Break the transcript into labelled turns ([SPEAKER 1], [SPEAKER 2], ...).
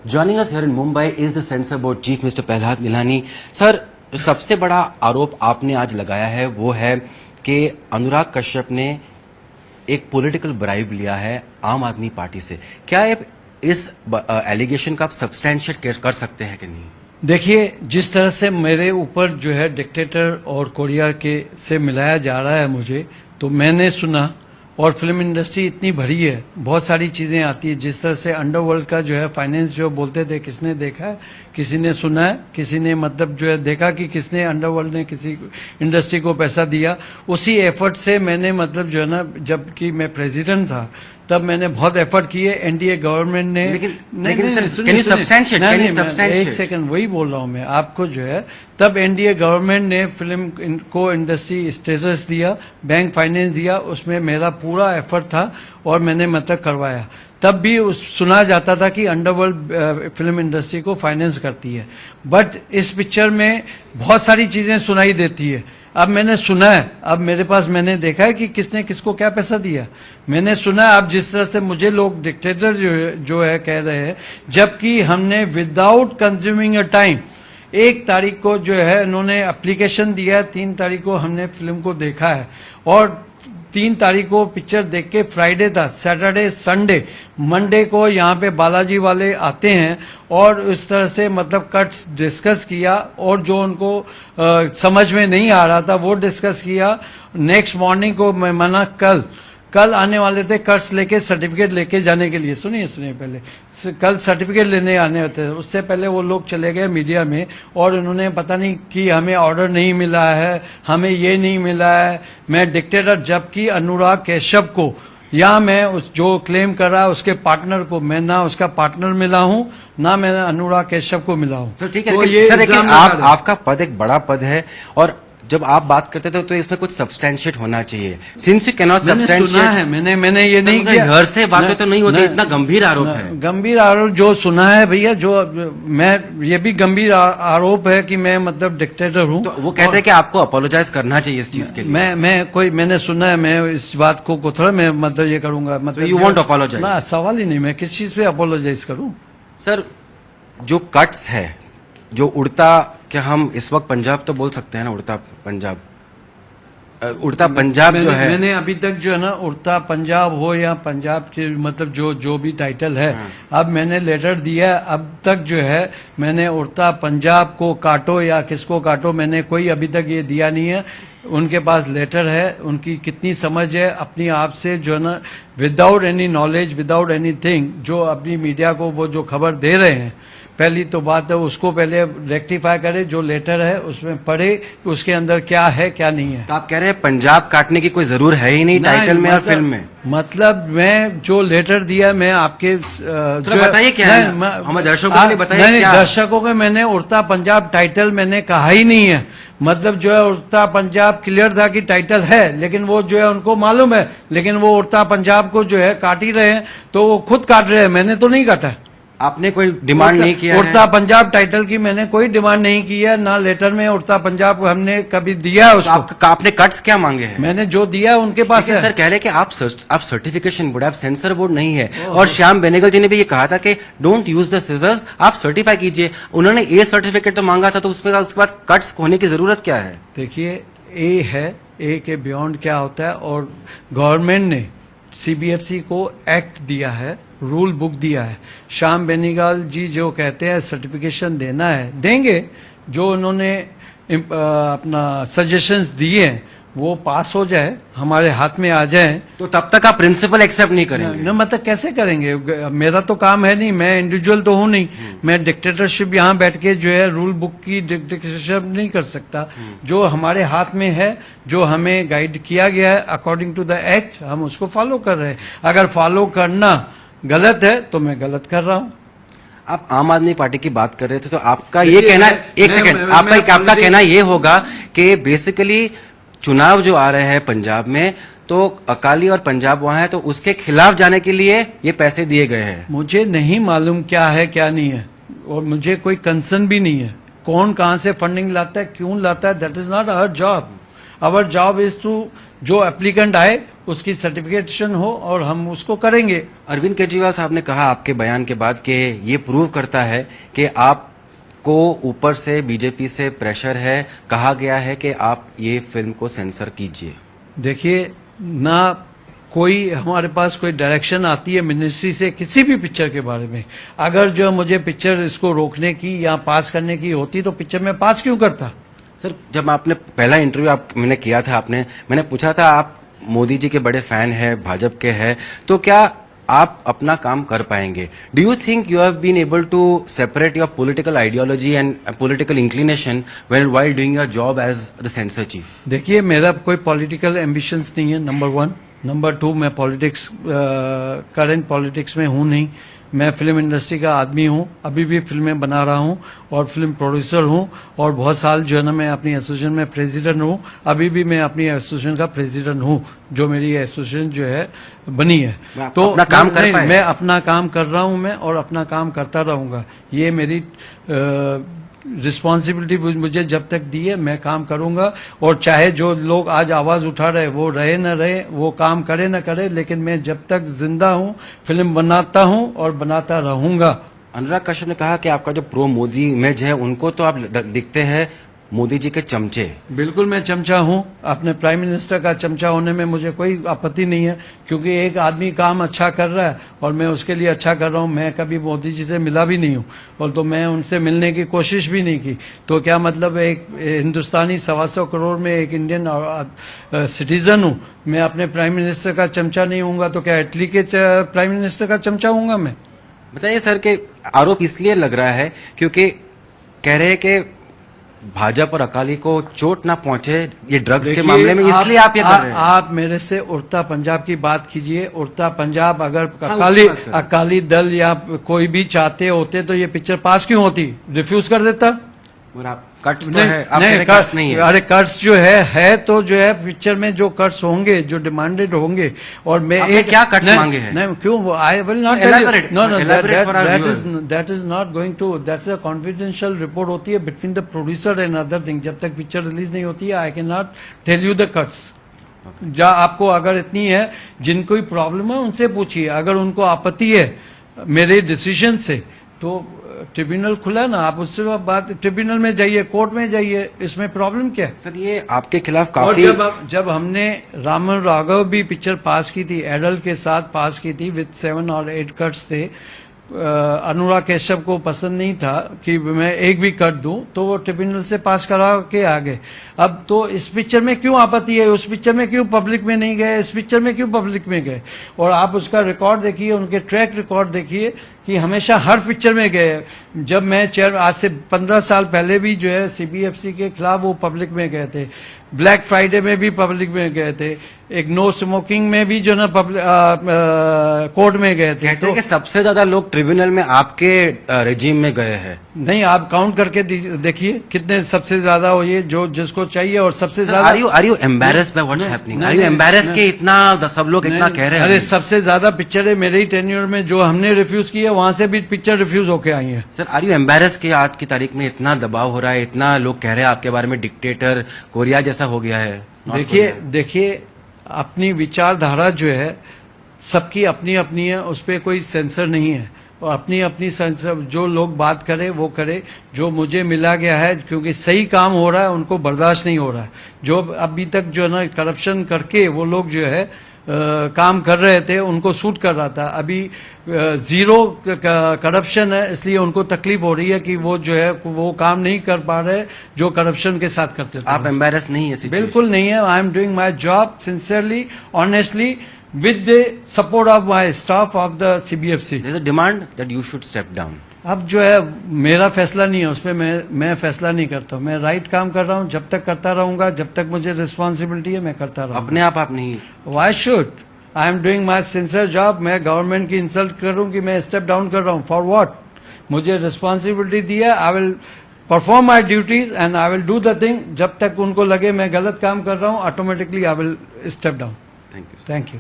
[SPEAKER 1] Joining us here in Mumbai is the Censor Board Chief Mr. Prahlad Nilani. Sir, सबसे बड़ा आरोप आपने आज लगाया है वो है कि अनुराग कश्यप ने एक पॉलिटिकल ब्राइब लिया है आम आदमी पार्टी से। क्या इस एलिगेशन का आप सब्सटेंशिएट कर सकते हैं कि नहीं?
[SPEAKER 2] देखिए, जिस तरह से मेरे ऊपर जो है डिक्टेटर और कोरिया के से मिलाया जा रहा है मुझे, तो मैंने सुना, और फिल्म इंडस्ट्री इतनी भरी है, बहुत सारी चीज़ें आती है। जिस तरह से अंडरवर्ल्ड का जो है फाइनेंस जो बोलते थे, किसने देखा है, किसी ने सुना है, किसी ने मतलब जो है देखा कि किसने अंडरवर्ल्ड ने किसी इंडस्ट्री को पैसा दिया। उसी एफर्ट से मैंने मतलब जो है ना, जबकि मैं प्रेसिडेंट था तब मैंने बहुत एफर्ट किए। एनडीए गवर्नमेंट ने एक सेकंड, वही बोल रहा हूं मैं आपको जो है, तब एनडीए गवर्नमेंट ने फिल्म को इंडस्ट्री स्टेटस दिया, बैंक फाइनेंस दिया, उसमें मेरा पूरा एफर्ट था और मैंने मतलब करवाया। तब भी सुना जाता था कि अंडरवर्ल्ड फिल्म इंडस्ट्री को फाइनेंस करती है, बट इस पिक्चर में बहुत सारी चीजें सुनाई देती है। अब मैंने सुना है, अब मेरे पास मैंने देखा है कि किसने किसको क्या पैसा दिया, मैंने सुना है। अब जिस तरह से मुझे लोग डिक्टेटर जो है कह रहे हैं, जबकि हमने विदाउट कंज्यूमिंग अ टाइम 1 तारीख को जो है इन्होंने एप्लीकेशन दिया है, 3 तारीख को हमने फिल्म को देखा है, और 3 तारीख को पिक्चर देख के, फ्राइडे था, सैटरडे, संडे, मंडे को यहाँ पे बालाजी वाले आते हैं और इस तरह से मतलब कट्स डिस्कस किया, और जो उनको समझ में नहीं आ रहा था वो डिस्कस किया। नेक्स्ट मॉर्निंग को मैं मना कल आने वाले थे कट्स लेके, सर्टिफिकेट लेके जाने के लिए। सुनिए पहले, कल सर्टिफिकेट लेने आने होते थे, उससे पहले वो लोग चले गए मीडिया में और उन्होंने पता नहीं कि हमें ऑर्डर नहीं मिला है, हमें ये नहीं मिला है। मैं डिक्टेटर, जबकि अनुराग कश्यप को, या मैं उस जो क्लेम कर रहा है उसके पार्टनर को, मैं ना उसका पार्टनर मिला हूं, ना मैं अनुराग कश्यप को मिला हूं।
[SPEAKER 1] सर ठीक है, तो ये सर लेकिन आपका पद एक बड़ा पद है, और जब आप बात करते थे तो इसमें कुछ सब्सटेंशिएट होना चाहिए। Since you can not substantiate,
[SPEAKER 2] मैंने ये नहीं किया।
[SPEAKER 1] घर से बातें तो नहीं होती, इतना गंभीर आरोप है।
[SPEAKER 2] गंभीर आरोप जो सुना है भैया, जो मैं, ये भी गंभीर आरोप है कि मैं मतलब डिक्टेटर हूँ।
[SPEAKER 1] तो वो कहते हैं कि आपको अपोलोजाइज करना चाहिए इस चीज के लिए।
[SPEAKER 2] मैंने सुना है, मैं इस बात को थोड़ा मैं मतलब ये करूंगा, मतलब
[SPEAKER 1] यू वांट अपोलोजाइज?
[SPEAKER 2] ना, सवाल ही नहीं, मैं किस चीज पे अपोलोजाइज करूं।
[SPEAKER 1] सर, जो कट्स है, जो उड़ता, क्या हम इस वक्त पंजाब तो बोल सकते हैं ना, उड़ता पंजाब जो है,
[SPEAKER 2] मैंने अभी तक जो है ना, उड़ता पंजाब हो या पंजाब के मतलब जो भी टाइटल है, अब मैंने लेटर दिया है। अब तक जो है मैंने उड़ता पंजाब को काटो या किसको काटो, मैंने कोई अभी तक ये दिया नहीं है। उनके पास लेटर है, उनकी कितनी समझ है अपनी आप से जो है ना, without any knowledge, without anything, जो अपनी मीडिया को वो जो खबर दे रहे हैं, पहली तो बात है उसको पहले रेक्टिफाई करे, जो लेटर है उसमें पढ़े उसके अंदर क्या है क्या नहीं है।
[SPEAKER 1] तो आप कह रहे हैं पंजाब काटने की कोई जरूरत है ही नहीं टाइटल में और फिल्म में?
[SPEAKER 2] मतलब मैं जो लेटर दिया, मैं आपके
[SPEAKER 1] तो बताइए क्या है, हमें दर्शकों को बताइए।
[SPEAKER 2] नहीं, दर्शकों को मैंने उड़ता पंजाब टाइटल मैंने कहा ही नहीं है। मतलब जो है उड़ता पंजाब क्लियर था कि टाइटल है, लेकिन वो जो है उनको मालूम है, लेकिन वो उड़ता पंजाब को जो है काट ही रहे हैं, तो वो खुद काट रहे हैं, मैंने तो नहीं काटा।
[SPEAKER 1] आपने कोई डिमांड नहीं किया?
[SPEAKER 2] उड़ता पंजाब टाइटल की मैंने कोई डिमांड नहीं की है, ना लेटर में उड़ता पंजाब हमने कभी दिया है उसको।
[SPEAKER 1] आपने कट्स क्या मांगे हैं?
[SPEAKER 2] मैंने जो दिया है उनके पास है।
[SPEAKER 1] सर कह रहे कि आप सर्टिफिकेशन बोर्ड, आप सेंसर बोर्ड नहीं है, और श्याम बेनेगल जी ने भी ये कहा था कि डोंट यूज द सीजर्स, आप सर्टिफाई कीजिए। उन्होंने ए सर्टिफिकेट तो मांगा था, तो उसके बाद कट्स होने की जरूरत क्या है?
[SPEAKER 2] देखिए, ए है, ए के बियॉन्ड क्या होता है, और गवर्नमेंट ने सीबीएफसी को एक्ट दिया है, रूल बुक दिया है। श्याम बेनीगल जी जो कहते हैं सर्टिफिकेशन देना है, देंगे। जो उन्होंने अपना सजेशंस दिए हैं वो पास हो जाए, हमारे हाथ में आ जाए,
[SPEAKER 1] तो तब तक आप प्रिंसिपल एक्सेप्ट नहीं करेंगे?
[SPEAKER 2] न, मतलब कैसे करेंगे? मेरा तो काम है नहीं, मैं इंडिविजुअल तो हूं नहीं, मैं डिक्टेटरशिप यहाँ बैठ के जो है रूल बुक की डिक्टेटरशिप नहीं कर सकता। जो हमारे हाथ में है, जो हमें गाइड किया गया है अकॉर्डिंग टू द एक्ट, हम उसको फॉलो कर रहे हैं। अगर फॉलो करना गलत है तो मैं गलत कर रहा हूं।
[SPEAKER 1] आप आम आदमी पार्टी की बात कर रहे थे, तो आपका ये कहना, एक सेकंड, आपका कहना ये होगा कि बेसिकली चुनाव जो आ रहे हैं पंजाब में, तो अकाली और पंजाब वहां है, तो उसके खिलाफ जाने के लिए ये पैसे दिए गए हैं।
[SPEAKER 2] मुझे नहीं मालूम क्या है क्या नहीं है, और मुझे कोई कंसर्न भी नहीं है कौन कहां से फंडिंग लाता है, क्यों लाता है, that is not our job. Our job is to जो एप्लीकेंट आए उसकी सर्टिफिकेशन हो और हम उसको करेंगे।
[SPEAKER 1] अरविंद केजरीवाल साहब ने कहा आपके बयान के बाद कि ये प्रूव करता है कि आपको ऊपर से बीजेपी से प्रेशर है, कहा गया है कि आप ये फिल्म को सेंसर कीजिए।
[SPEAKER 2] देखिए, ना कोई हमारे पास कोई डायरेक्शन आती है मिनिस्ट्री से किसी भी पिक्चर के बारे में। अगर जो मुझे पिक्चर इसको रोकने की या पास करने की होती तो पिक्चर में पास क्यों करता।
[SPEAKER 1] सर, जब आपने पहला इंटरव्यू मैंने किया था, मैंने पूछा था आप मोदी जी के बड़े फैन हैं, भाजपा के हैं, तो क्या आप अपना काम कर पाएंगे? Do you think you have been able to separate your political ideology and political inclination while doing your job as the censor chief?
[SPEAKER 2] देखिए, मेरा कोई पॉलिटिकल एम्बिशंस नहीं है, नंबर 1। नंबर 2, मैं पॉलिटिक्स करंट पॉलिटिक्स में हूं नहीं। मैं फिल्म इंडस्ट्री का आदमी हूं, अभी भी फिल्में बना रहा हूं और फिल्म प्रोड्यूसर हूं और बहुत साल जो है ना मैं अपनी एसोसिएशन में प्रेसिडेंट हूं। अभी भी मैं अपनी एसोसिएशन का प्रेसिडेंट हूं, जो मेरी एसोसिएशन जो है बनी है। तो
[SPEAKER 1] अपना काम कर पाए?
[SPEAKER 2] मैं अपना काम कर रहा हूं मैं और अपना काम करता रहूंगा। ये मेरी रिस्पॉन्सिबिलिटी मुझे जब तक दी है मैं काम करूंगा। और चाहे जो लोग आज आवाज उठा रहे वो रहे न रहे, वो काम करे न करे, लेकिन मैं जब तक जिंदा हूं फिल्म बनाता हूं और बनाता रहूंगा।
[SPEAKER 1] अनुराग कश्यप ने कहा कि आपका जो प्रो मोदी इमेज है, उनको तो आप दिखते हैं मोदी जी के चमचे।
[SPEAKER 2] बिल्कुल, मैं चमचा हूं। अपने प्राइम मिनिस्टर का चमचा होने में मुझे कोई आपत्ति नहीं है, क्योंकि एक आदमी काम अच्छा कर रहा है और मैं उसके लिए अच्छा कर रहा हूं। मैं कभी मोदी जी से मिला भी नहीं हूं और तो मैं उनसे मिलने की कोशिश भी नहीं की। तो क्या मतलब, एक हिंदुस्तानी 125 करोड़ में एक इंडियन सिटीजन हूं, मैं अपने प्राइम मिनिस्टर का चमचा नहीं हूंगा तो क्या इटली के प्राइम मिनिस्टर का चमचा हूंगा मैं?
[SPEAKER 1] बताइए सर, के आरोप इसलिए लग रहा है क्योंकि कह रहे हैं कि भाजपा और अकाली को चोट ना पहुंचे ये ड्रग्स के मामले में, इसलिए आप ये कर रहे हैं।
[SPEAKER 2] आप मेरे से उड़ता पंजाब की बात कीजिए। उड़ता पंजाब अगर अकाली दल या कोई भी चाहते होते तो ये पिक्चर पास क्यों होती? रिफ्यूज कर देता।
[SPEAKER 1] और आप कट्स तो है, आप कह रहे कट्स नहीं है।
[SPEAKER 2] अरे कट्स जो है तो जो है पिक्चर में जो कट्स होंगे, जो डिमांडेड होंगे, और मैं एक
[SPEAKER 1] क्या कट्स मांगे हैं?
[SPEAKER 2] नहीं, क्यों? I will not
[SPEAKER 1] Elaborate.
[SPEAKER 2] No
[SPEAKER 1] Elaborate
[SPEAKER 2] that is not going to, that's a confidential report होती है between the producer and other thing. जब तक पिक्चर रिलीज नहीं होती है I can not tell you the cuts. जा आपको अगर इतनी है, जिनको ही प्रॉब्लम है उनसे पूछिए। अगर उनको आपत्ति है मेरे डिसीजन से तो ट्रिब्यूनल खुला है ना, आप उससे बात, ट्रिब्यूनल में जाइए, कोर्ट में जाइए, इसमें प्रॉब्लम क्या है?
[SPEAKER 1] सर, ये आपके खिलाफ काफी।
[SPEAKER 2] और जब हमने रामन राघव भी पिक्चर पास की थी, एडल्ट के साथ पास की थी विद 7 और 8 कट्स थे, अनुराग कश्यप को पसंद नहीं था कि मैं एक भी कट दूं, तो वो ट्रिब्यूनल से पास करा के आ गए। अब तो इस पिक्चर में क्यों आपत्ति है? उस पिक्चर में क्यों पब्लिक में नहीं गए? इस पिक्चर में क्यों पब्लिक में गए? और आप उसका रिकॉर्ड देखिए, उनके ट्रैक रिकॉर्ड देखिए कि हमेशा हर पिक्चर में गए। जब मैं आज से 15 साल पहले भी जो है सीबीएफसी के खिलाफ वो पब्लिक में गए थे, ब्लैक फ्राइडे में भी पब्लिक में गए थे, एक नो स्मोकिंग में भी जो ना कोर्ट में गए थे।
[SPEAKER 1] तो कि सबसे ज्यादा लोग ट्रिब्यूनल में आपके रेजिम में गए हैं।
[SPEAKER 2] नहीं, आप काउंट करके देखिए कितने सबसे ज्यादा हो, ये जो जिसको चाहिए। और सबसे ज्यादा
[SPEAKER 1] are you embarrassed by what's happening? Are you embarrassed कि इतना सब लोग इतना कह रहे हैं?
[SPEAKER 2] अरे सबसे ज्यादा पिक्चर है मेरे ही टेन्योर में जो हमने रिफ्यूज की है, वहां से भी पिक्चर रिफ्यूज होके आई है।
[SPEAKER 1] सर, आर यू एम्बैरेस्ड कि आज की तारीख में इतना दबाव हो रहा है, इतना लोग कह रहे हैं आपके बारे में डिक्टेटर, कोरिया जैसा हो गया है?
[SPEAKER 2] देखिए अपनी विचारधारा जो है सबकी अपनी अपनी है, उस पर कोई सेंसर नहीं है। और अपनी अपनी सेंसर, जो लोग बात करे वो करे। जो मुझे मिला गया है, क्योंकि सही काम हो रहा है, उनको बर्दाश्त नहीं हो रहा है। जो अभी तक जो है ना करप्शन करके वो लोग जो है काम कर रहे थे, उनको सूट कर रहा था। अभी जीरो करप्शन है, इसलिए उनको तकलीफ हो रही है कि वो जो है वो काम नहीं कर पा रहे जो करप्शन के साथ करते थे।
[SPEAKER 1] आप एम्बैरेस नहीं है?
[SPEAKER 2] बिल्कुल नहीं है। I am doing my job sincerely, honestly, with the support of my staff of the CBFC.
[SPEAKER 1] There is a demand that you should step down.
[SPEAKER 2] अब जो है मेरा फैसला नहीं है, उसमें मैं फैसला नहीं करता। मैं राइट काम कर रहा हूँ, जब तक करता रहूंगा, जब तक मुझे रिस्पॉन्सिबिलिटी है मैं करता रहूंगा।
[SPEAKER 1] अपने आप नहीं?
[SPEAKER 2] Why should? I am doing my sincere job. मैं गवर्नमेंट की इंसल्ट करूँ कि मैं स्टेप डाउन कर रहा हूँ? For what? मुझे रिस्पॉन्सिबिलिटी दी है, I will perform my duties and I will do the thing. जब तक उनको लगे मैं गलत काम कर रहा हूँ, automatically I will step down.
[SPEAKER 1] Thank you.
[SPEAKER 2] Thank you.